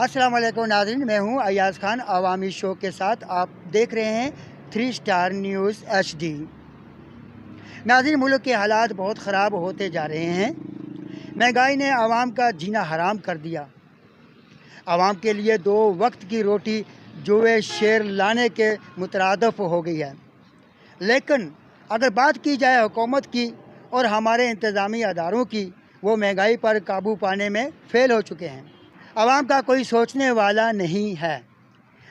अस्सलाम वालेकुम नाज़रीन, मैं हूं अयाज़ खान। अवामी शो के साथ आप देख रहे हैं 3 स्टार न्यूज़ HD। नाज़रीन, मुल्क के हालात बहुत ख़राब होते जा रहे हैं। महंगाई ने आवाम का जीना हराम कर दिया। आवाम के लिए 2 वक्त की रोटी जुए शेर लाने के मुतरादफ हो गई है। लेकिन अगर बात की जाए हुकूमत की और हमारे इंतज़ामी अदारों की, वो महंगाई पर काबू पाने में फ़ेल हो चुके हैं। आवाम का कोई सोचने वाला नहीं है।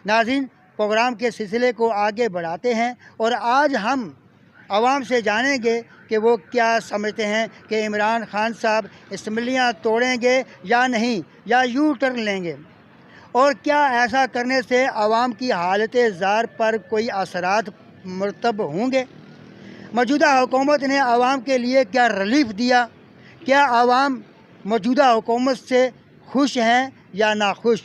नाज़रीन, प्रोग्राम के सिलसिले को आगे बढ़ाते हैं और आज हम आवाम से जानेंगे कि वो क्या समझते हैं कि इमरान खान साहब असम्बलियाँ तोड़ेंगे या नहीं, या यू टर्न लेंगे, और क्या ऐसा करने से आवाम की हालत ज़ार पर कोई असरात मुरतब होंगे। मौजूदा हुकूमत ने आवाम के लिए क्या रिलीफ दिया, क्या आवाम मौजूदा हुकूमत से खुश हैं या नाखुश।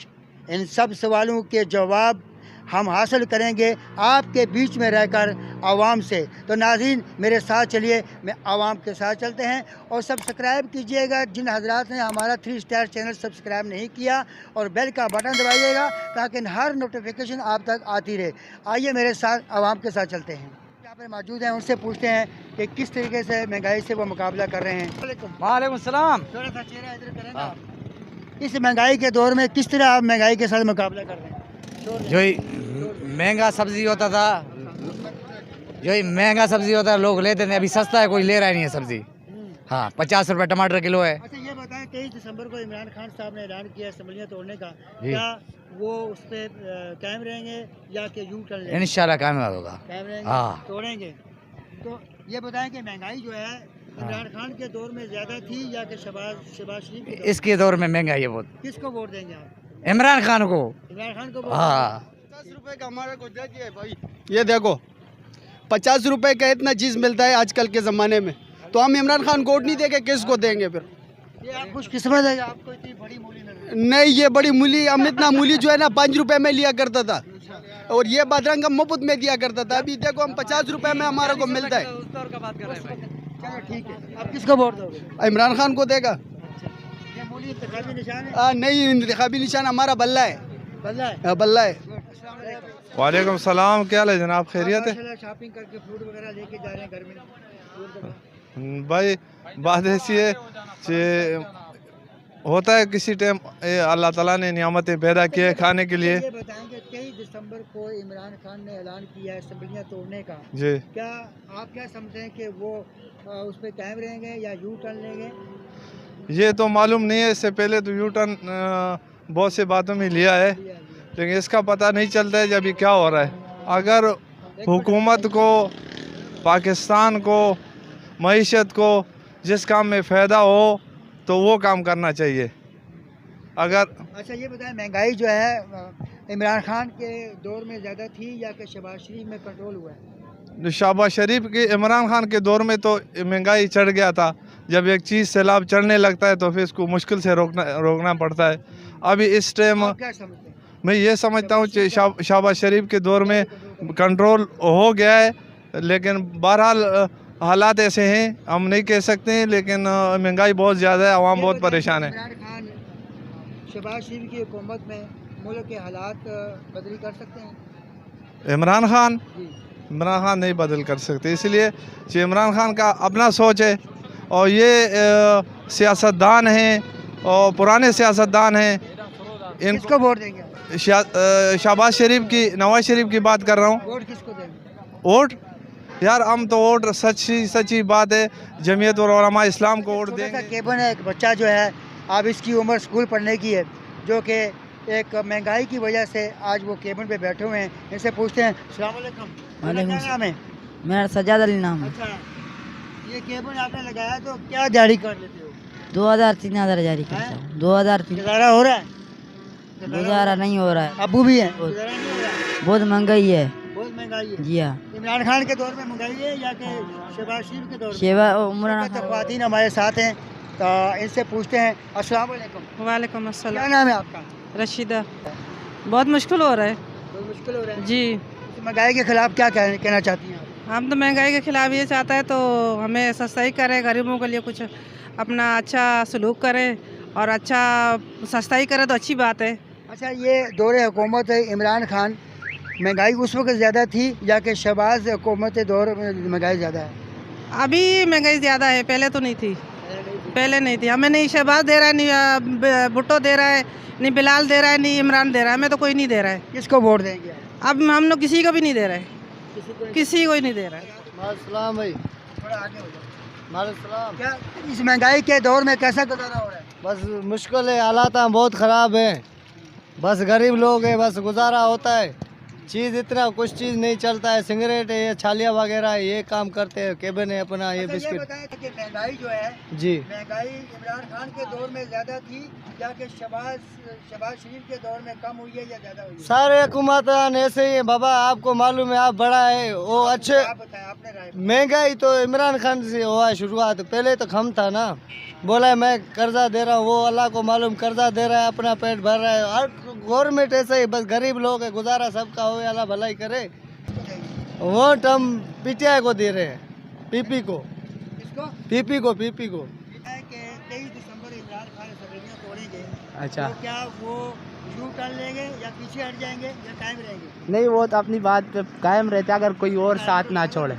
इन सब सवालों के जवाब हम हासिल करेंगे आपके बीच में रहकर आवाम से। तो नाज़रीन, मेरे साथ चलिए, मैं आवाम के साथ चलते हैं। और सब्सक्राइब कीजिएगा जिन हजरात ने हमारा 3 स्टार चैनल सब्सक्राइब नहीं किया, और बेल का बटन दबाइएगा ताकि हर नोटिफिकेशन आप तक आती रहे। आइए मेरे साथ आवाम के साथ चलते हैं। यहाँ पर मौजूद हैं, उनसे पूछते हैं कि किस तरीके से महंगाई से वो मुकाबला कर रहे हैं। वालेकुम सलाम। थोड़ा सा चेहरा इधर करेंगे आप। इस महंगाई के दौर में किस तरह आप महंगाई के साथ मुकाबला कर रहे हैं। जो ही महंगा सब्जी होता था, लोग लेते थे, अभी सस्ता है, कोई ले रहा नहीं है सब्जी। हाँ, 50 रुपए टमाटर किलो है। अच्छा, ये बताएं, 23 दिसंबर को इमरान खान साहब ने ऐलान किया असम्बलियाँ तोड़ने का, क्या वो उस पर कायम रहेंगे या कि यू टर्न लेंगे? इंशाल्लाह कामयाब होगा। कायम रहेंगे, हाँ, तोड़ेंगे। तो ये बताएं कि महंगाई जो है इमरान खान के दौर में ज़्यादा थी या कि शहबाज शरीफ के दौर? इसके दौर में महंगाई है बहुत। किसको वोट देंगे आप? इमरान खान को। इमरान खान को वोट? हाँ, 50 रुपए का हमारे को दे दिए भाई। ये देखो 50 रुपए का इतना चीज़ मिलता है आजकल के ज़माने में, तो हम इमरान खान को वोट नहीं देंगे, किसको देंगे फिर? ये आप खुशकिस्मत है, आपको इतनी बड़ी मूली मिल। नहीं, ये बड़ी मूली, हम इतना मूली जो है ना 5 रुपए में लिया करता था, और ये बदरंग हम मुफ्त में दिया करता था। अभी देखो हम 50 रुपए में हमारे को मिलता है। चलो ठीक है, आप किसको वोट दोगे? इमरान खान को देगा। ये मूली इंतखाबी निशान है? नहीं, इंतखाबी निशान हमारा बल्ला है। बल्ला है? बल्ला है। वालेकुम सलाम, क्या हाल है जनाब, खैरियत है? शॉपिंग करके फूड वगैरह लेके जा रहे हैं घर में। भाई बात ऐसी है कि होता है किसी टाइम अल्लाह ताला ने नियामतें पैदा की है खाने के लिए। ये बताएंगे 23 दिसंबर को इमरान खान ने ऐलान किया है असम्बलियाँ तोड़ने का, जी, क्या आप क्या समझते हैं कि वो उस पर कायम रहेंगे या यू टर्न लेंगे? ये तो मालूम नहीं है। इससे पहले तो यू टर्न बहुत से बातों में लिया है, लेकिन इसका पता नहीं चलता है जब ये क्या हो रहा है। अगर हुकूमत को, पाकिस्तान को, मईशत को जिस काम में फ़ायदा हो तो वो काम करना चाहिए। अगर अच्छा, ये बताएं, महंगाई जो है इमरान खान के दौर में ज़्यादा थी या कि शहबाज शरीफ में कंट्रोल हुआ है? शहबाज शरीफ के, इमरान खान के दौर में तो महंगाई चढ़ गया था। जब एक चीज़ सैलाब चढ़ने लगता है तो फिर इसको मुश्किल से रोकना पड़ता है। अभी इस टाइम आप क्या समझते हैं? मैं ये समझता हूँ कि शहबाज शरीफ के दौर में कंट्रोल हो गया है, लेकिन बहरहाल हालात ऐसे हैं, हम नहीं कह सकते हैं। लेकिन महंगाई बहुत ज़्यादा है, आवाम बहुत परेशान है। इमरान खान शहबाज शरीफ की हुकूमत में मुल्क के हालात बदली कर सकते हैं? इमरान खान जी, नहीं बदल कर सकते, इसलिए कि इमरान खान का अपना सोच है, और ये सियासतदान हैं और पुराने सियासतदान हैं। किसको वोट देंगे? शहबाज शरीफ की, नवाज शरीफ की बात कर रहा हूँ। वोट किसको देंगे? वोट यार, हम तो वोट सच्ची बात है, जमीयत और उलमा इस्लाम को वोट देंगे। केबन है, एक बच्चा जो है, अब इसकी उम्र स्कूल पढ़ने की है, जो कि एक महंगाई की वजह से आज वो केबन पे बैठे हुए हैं। इनसे पूछते हैं। अस्सलाम वालेकुम। क्या नाम है? मेरा सजाद अली नाम है। अच्छा, ये केबन आपने लगाया तो क्या जारी कर लेते हो? 2000-3000 जारी करता हूँ। 2000-3000 गुजारा हो रहा है? गुजारा नहीं हो रहा है, अबू भी है, गुजारा नहीं हो रहा है, बहुत महंगाई है। बहुत महंगाई है। जी हाँ, इमरान खान के दौर में महंगाई है या कि शहबाज शरीफ के दौर में? इमरान तो ख्वातीन हमारे साथ हैं, तो इनसे पूछते हैं। अस्सलाम वालेकुम। वालेकुम क्या अस्सलाम। नाम है आपका? रशीदा। बहुत मुश्किल हो रहा है बहुत मुश्किल हो रहा है जी। महंगाई के खिलाफ क्या कहना चाहती हैं आप? हम तो महंगाई के खिलाफ ये चाहता है तो हमें सस्ताई करे, गरीबों के लिए कुछ अपना अच्छा सलूक करे और अच्छा सस्ताई करे तो अच्छी बात है। अच्छा, ये दौरे हुकूमत इमरान खान महंगाई उस वक्त ज़्यादा थी या कि शहबाज हुकूमत दौर में महंगाई ज़्यादा है? अभी महंगाई ज़्यादा है, पहले तो नहीं थी। पहले नहीं थी। हमें नहीं शहबाज दे रहा है, नहीं भुट्टो दे रहा है, नहीं बिलाल दे रहा है, नहीं इमरान दे रहा है, हमें तो कोई नहीं दे रहा है। किसको वोट देंगे? अब हम लोग किसी को भी नहीं दे रहे, किसी को ही नहीं दे रहा है। मालसलाम भाई, थोड़ा आगे हो जाओ। मालसलाम। क्या इस महंगाई के दौर में कैसा गुजारा हो रहा है? बस मुश्किल है, हालात बहुत ख़राब हैं। बस गरीब लोग हैं, बस गुजारा होता है। चीज़ इतना कुछ चीज़ नहीं चलता है। सिगरेट है, ये छालिया वगैरह है, ये काम करते हैं। केबिन है अपना, ये अच्छा, ये बिस्किट। बताएं कि महंगाई जो है, जी, महंगाई इमरान खान के दौर में ज़्यादा थी या कि शहबाज शरीफ के दौर में कम हुई है या ज़्यादा हुई है? सारे हुकूमतान ऐसे ही है बाबा, आपको मालूम है, आप बड़ा है वो अच्छे। आप बताएं, आपने राय। महंगाई तो इमरान खान से हुआ शुरुआत, पहले तो कम था ना। बोला मैं कर्जा दे रहा हूँ, वो अल्लाह को मालूम कर्जा दे रहा है, अपना पेट भर रहा है। हर गवर्नमेंट ऐसे ही, बस गरीब लोग है, गुजारा सबका हो, अल्लाह भलाई करे। वोट हम पीटीआई को दे रहे हैं, पीपी को, इसको पीपी को, पीपी को। है कि 23 दिसंबर इमरान खान असम्बलियाँ तोड़ेंगे, अच्छा, तो क्या वो यू टर्न लेंगे या पीछे हट जाएंगे या कायम रहेंगे? नहीं, वो तो अपनी बात पे कायम रहते, अगर कोई और साथ ना छोड़े।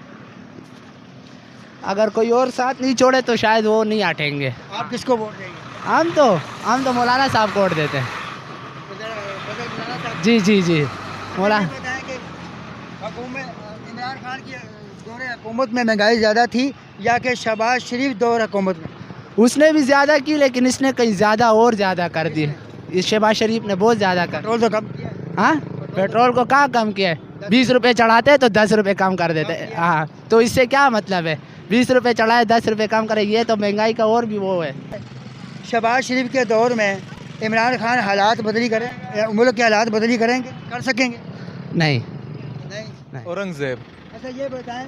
अगर कोई और साथ नहीं छोड़े तो शायद वो नहीं हटेंगे। आप किसको वोट देंगे? हम तो मौलाना साहब को वोट देते हैं। जी जी जी, मौलाना। बताएं कि इमरान खान की दौरे हुकूमत में महंगाई ज़्यादा थी या कि शहबाज शरीफ दौर हुकूमत में? उसने भी ज़्यादा की, लेकिन इसने कहीं ज़्यादा और ज़्यादा कर दी। इस शहबाज शरीफ ने बहुत ज़्यादा कर। पेट्रोल तो कम किया। हाँ, पेट्रोल को कहाँ कम किया है? 20 रुपये चढ़ाते हैं तो 10 रुपये कम कर देते हैं। हाँ, तो इससे क्या मतलब है? 20 रुपये चढ़ाए 10 रुपये कम करे, ये तो महंगाई का और भी वो है। शहबाज शरीफ के दौर में इमरान खान हालात बदली करें, मुल्क के हालात बदली करेंगे, कर सकेंगे? नहीं। नहीं। औरंगजेब। अच्छा, ये बताएं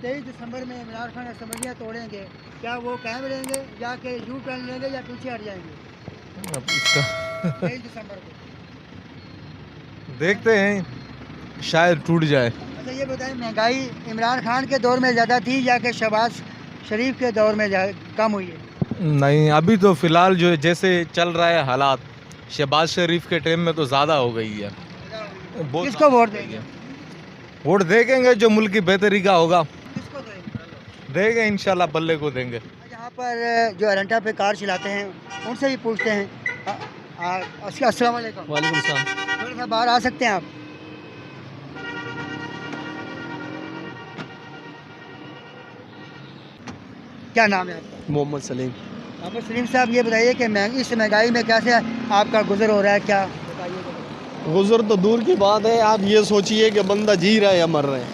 23 दिसंबर में इमरान खान असम्बलियाँ तोड़ेंगे, क्या वो कायम रहेंगे या कि यू टर्न लेंगे या पीछे हट जाएंगे? 23 दिसंबर को देखते हैं, शायद टूट जाए। अच्छा, ये बताएं महंगाई इमरान खान के दौर में ज़्यादा थी या कि शहबाज शरीफ के दौर में कम हुई है? नहीं, अभी तो फिलहाल जो जैसे चल रहा है हालात, शहबाज शरीफ के टाइम में तो ज़्यादा हो गई है। बहुत किसको वोट देंगे? वोट देंगे जो मुल्क की बेहतरी का होगा, किसको देंगे? देंगे इंशाल्लाह, बल्ले को देंगे। यहाँ पर जो अरंटा पे कार चलाते हैं उनसे भी पूछते हैं। अस्सलाम वालेकुम। वालेकुम सलाम। थोड़ा सा बाहर आ सकते हैं आप? क्या नाम है आपका? मोहम्मद सलीम। मोहम्मद सलीम साहब, ये बताइए कि इस महंगाई में कैसे आपका गुजर हो रहा है, क्या बताइए? गुजर तो दूर की बात है, आप ये सोचिए कि बंदा जी रहा है या मर रहा है।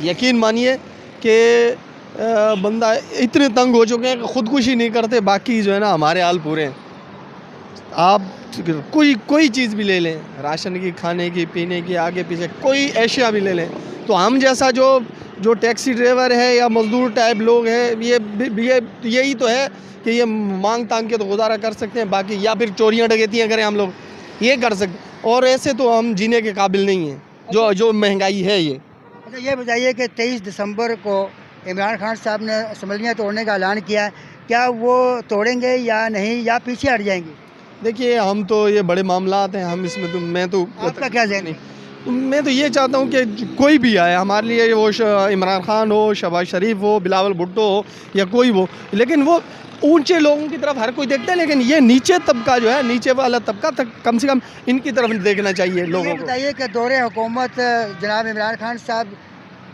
यकीन मानिए कि बंदा इतने तंग हो चुके हैं कि ख़ुदकुशी नहीं करते, बाकी जो है ना हमारे हाल पूरे हैं। आप कोई चीज़ भी ले लें, राशन की, खाने की, पीने की, आगे पीछे कोई एशिया भी ले लें, तो हम जैसा जो टैक्सी ड्राइवर है या मज़दूर टाइप लोग हैं, यही तो है कि ये मांग तांग के तो गुजारा कर सकते हैं, बाकी या फिर चोरियाँ डकैतियाँ करें हम लोग, ये कर सकते। और ऐसे तो हम जीने के काबिल नहीं हैं जो महंगाई है ये। अच्छा, ये बताइए कि 23 दिसंबर को इमरान खान साहब ने असम्बलियाँ तोड़ने का ऐलान किया, क्या वो तोड़ेंगे या नहीं या पीछे हट जाएंगे? देखिए, हम तो ये बड़े मामलात हैं, हम इसमें तो आपका क्या ज़हन है? मैं तो ये चाहता हूँ कि कोई भी आए हमारे लिए, वो इमरान खान हो, शहबाज शरीफ हो, बिलावल भुट्टो हो या कोई हो, लेकिन वो ऊंचे लोगों की तरफ हर कोई देखता है, लेकिन ये नीचे तबका जो है, नीचे वाला तबका तक कम से कम इनकी तरफ देखना चाहिए लोगों को। बताइए कि दौरे हुकूमत जनाब इमरान खान साहब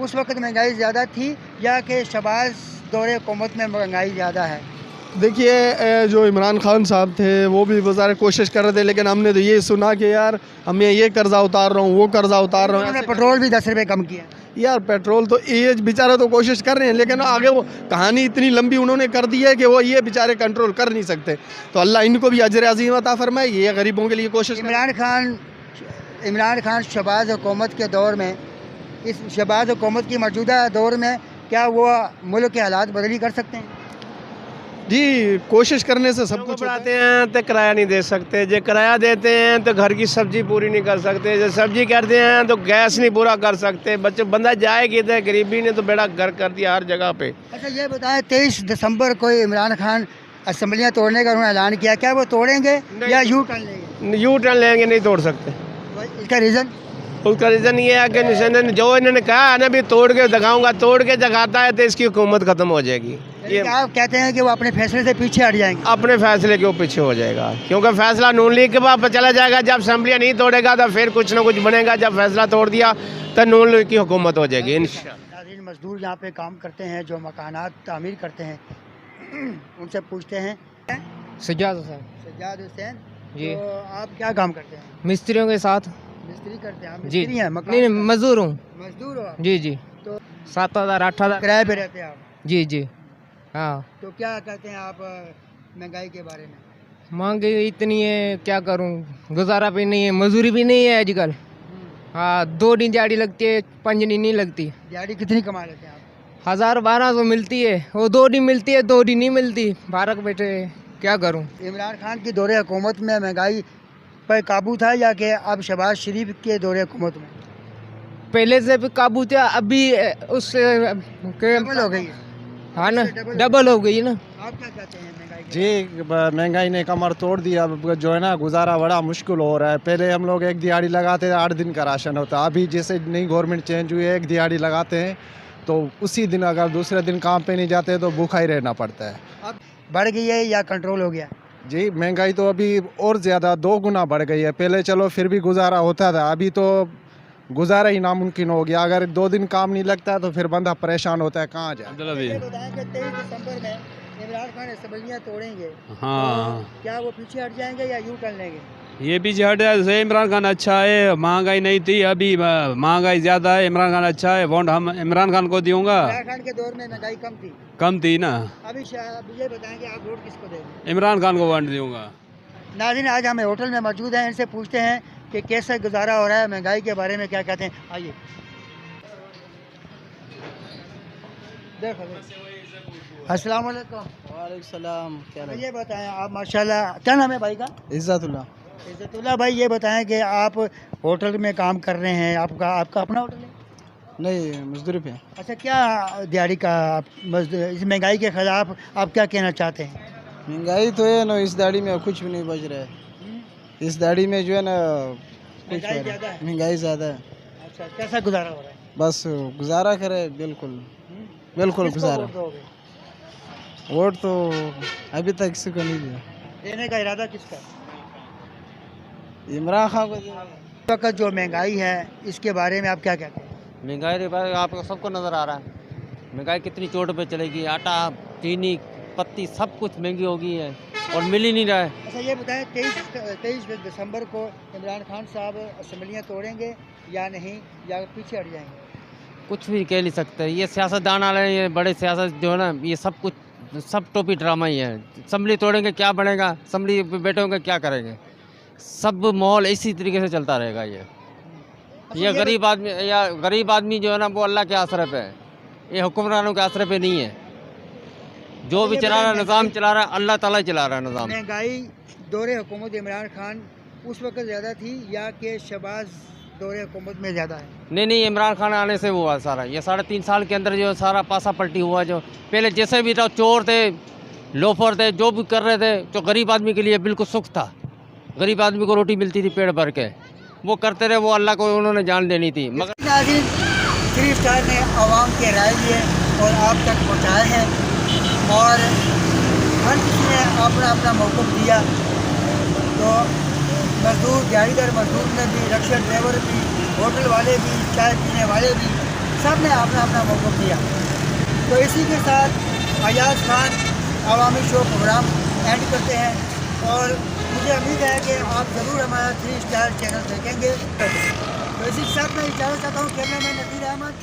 उस वक्त महंगाई ज़्यादा थी या कि शहबाज दौरे हुकूमत में महंगाई ज़्यादा है? देखिए, जो इमरान खान साहब थे वो भी बेचारे कोशिश कर रहे थे, लेकिन हमने तो ये सुना कि यार हमें ये कर्जा उतार रहा हूँ, वो कर्जा उतार रहा हूँ। उन्होंने पेट्रोल भी 10 रुपये कम किया। यार पेट्रोल तो ये बेचारा तो कोशिश कर रहे हैं, लेकिन आगे वो कहानी इतनी लंबी उन्होंने कर दी है कि वो ये बेचारे कंट्रोल कर नहीं सकते। तो अल्लाह इनको भी अजर अज़ीम अता फरमाए, ये गरीबों के लिए कोशिश। इमरान खान शहबाज हुकूमत के दौर में, इस शहबाज हुकूमत की मौजूदा दौर में क्या वो मुल्क के हालात बदली कर सकते हैं? जी, कोशिश करने से सब कुछ बढ़ाते हैं तो किराया नहीं दे सकते, जो किराया देते हैं तो घर की सब्जी पूरी नहीं कर सकते, जो सब्जी करते हैं तो गैस नहीं पूरा कर सकते, बच्चे बंदा जाए किधर, गरीबी ने तो बेड़ा घर कर दिया हर जगह पे। अच्छा, ये बताएं 23 दिसंबर को इमरान खान असम्बलियाँ तोड़ने का उन्होंने ऐलान किया, क्या वो तोड़ेंगे या यू टर्न लेंगे? यू टर्न लेंगे नहीं तोड़ सकते। इसका रीज़न? उसका रीज़न ये है कि जो इन्होंने कहा है ना भी तोड़ के दिखाऊंगा, तोड़ के दिखाता है तो इसकी हुकूमत ख़त्म हो जाएगी। ये आप कहते हैं कि वो अपने फैसले से पीछे हट जाएंगे? अपने फैसले के पीछे हो जाएगा, क्योंकि फैसला नून लीग के पास चला जाएगा। जब असम्बलियाँ नहीं तोड़ेगा तो फिर कुछ ना कुछ बनेगा। जब फैसला तोड़ दिया तो नून लीग की हुकूमत हो जाएगी इंशाअल्लाह। मजदूर यहाँ पे काम करते हैं, जो मकानात तामीर करते हैं, उनसे पूछते हैं। सज्जाद हुसैन। सज्जाद हुसैन जी। तो आप क्या काम करते हैं? मिस्त्रियों के साथ। मिस्त्री करते हैं? आप जी। मिस्त्री हैं? मकान नहीं मजदूर हूँ। मजदूर हो आप? जी जी। तो 7,000 8,000 किराए पे रहते हैं आप? जी जी। हाँ। तो क्या कहते हैं आप महंगाई के बारे में? महंगाई इतनी है, क्या करूँ, गुजारा भी नहीं है, मजदूरी भी नहीं है आजकल। हाँ, 2 दिन दिहाड़ी लगती है, 5 दिन नहीं लगती। दिहाड़ी कितनी कमा लेते हैं आप? 1000-1200 मिलती है, वो 2 दिन मिलती है, 2 दिन नहीं मिलती। भारत बैठे क्या करूँ। इमरान खान की दौरे हुकूमत में महंगाई पर काबू था या कि अब शहबाज शरीफ के दौरे हुकूमत में? पहले से भी काबू था, अभी उससे डबल हो गई है। हाँ ना, डबल हो गई ना। आप क्या कहते हैं महंगाई के? जी, महंगाई ने कमर तोड़ दिया। अब जो है ना, गुजारा बड़ा मुश्किल हो रहा है। पहले हम लोग एक दिहाड़ी लगाते थे, 8 दिन का राशन होता। अभी जैसे नई गवर्नमेंट चेंज हुई है, एक दिहाड़ी लगाते हैं तो उसी दिन अगर दूसरे दिन काम पे नहीं जाते तो भूखा ही रहना पड़ता है। अब बढ़ गई है या कंट्रोल हो गया? जी, महंगाई तो अभी और ज़्यादा 2 गुना बढ़ गई है। पहले चलो फिर भी गुजारा होता था, अभी तो गुजारा ही नामुमकिन हो गया। अगर 2 दिन काम नहीं लगता तो फिर बंदा परेशान होता है, कहाँ जाए। ये बताएं कि 23 दिसंबर में इमरान खान असम्बलियाँ तोड़ेंगे, हाँ, तो क्या वो पीछे हट जाएंगे या यूं टर्न लेंगे? ये पीछे हट जाए। जैसे इमरान खान अच्छा है, महंगाई नहीं थी, अभी महंगाई ज़्यादा है। इमरान खान अच्छा है, वोट हम इमरान खान को दूंगा। इमरान खान के दौर में महंगाई कम थी ना। अभी ये बताएंगे आप वोट किसको देंगे? इमरान खान को वोट दूंगा। नाज़रीन, आज हम होटल में मौजूद हैं, इनसे पूछते हैं कि कैसे गुजारा हो रहा है, महंगाई के बारे में क्या कहते हैं। आइए अस्सलाम वालेकुम। वालेकुम सलाम। क्या तो ये बताएं आप, माशाल्लाह, क्या नाम है भाई का? इज्जतुल्लाह। इज्जतुल्लाह भाई, ये बताएं कि आप होटल में काम कर रहे हैं, आपका अपना होटल है? नहीं, मजदूरी पे। अच्छा, क्या दिहाड़ी का आप इस महंगाई के ख़िलाफ़ आप क्या कहना चाहते हैं? महंगाई तो है ना, इस दाढ़ी में कुछ भी नहीं बच रहा है। इस दाढ़ी में जो है ना, कुछ महंगाई ज़्यादा है। महंगाई ज़्यादा है। अच्छा, कैसा गुजारा हो रहा है? बस गुजारा करे, बिल्कुल बिल्कुल किसको गुजारा। वोट दोगे? वोट तो अभी तक किसी को नहीं दिया। देने का इरादा किसका? इमरान खान को। इस वक्त जो महंगाई है, इसके बारे में आप क्या कहते हैं? महंगाई के बारे में आपको सबको नज़र आ रहा है। महंगाई कितनी चोट पे चलेगी। आटा, चीनी, पत्ती सब कुछ महंगी हो गई है और मिल ही नहीं रहा है। अच्छा, ये बताएं 23 दिसंबर को इमरान खान साहब असम्बलियाँ तोड़ेंगे या नहीं, या पीछे हट जाएंगे? कुछ भी कह नहीं सकते। ये सियासतदान वाले, ये बड़े सियासत जो है ना, ये सब कुछ सब टोपी ड्रामा ही है। असम्बली तोड़ेंगे क्या बनेगा, असम्बली पे बैठे होंगे क्या करेंगे। सब माहौल इसी तरीके से चलता रहेगा। ये गरीब आदमी जो है ना, वो अल्लाह के आसरे पे है, ये हुक्मरानों के आसरे पे नहीं है। जो भी चला रहा है, निज़ाम चला रहा है, अल्लाह ताला ही चला रहा है निज़ाम। महंगाई दौरे हुकूमत इमरान खान उस वक्त ज़्यादा थी या कि शहबाज दौरे हुकूमत में ज़्यादा है? नहीं, इमरान खान आने से हुआ सारा। ये 3.5 साल के अंदर जो सारा पासा पलटी हुआ। जो पहले जैसे भी था, चोर थे, लोफर थे, जो भी कर रहे थे, जो गरीब आदमी के लिए बिल्कुल सुख था। गरीब आदमी को रोटी मिलती थी पेट भर के, वो करते रहे, वो अल्लाह को उन्होंने जान देनी थी। मगर नाज़रीन, 3 स्टार ने आवाम के राय लिए और आप तक पहुँचाए हैं, और हर किसी ने अपना अपना मौक़िफ़ दिया। तो मजदूर, दिहाड़ीदार मजदूर ने भी, रिक्शा ड्राइवर भी, होटल वाले भी, चाय पीने वाले भी, सब ने अपना अपना मौक़िफ़ दिया। तो इसी के साथ अयाज खान अवामी शो प्रोग्राम एंड करते हैं, और मुझे उम्मीद है कि आप ज़रूर हमारा 3 स्टार चैनल देखेंगे। तो इसी के साथ मैं इजाज़त चाहता हूँ। कैमरा मैन नज़ीर अहमद।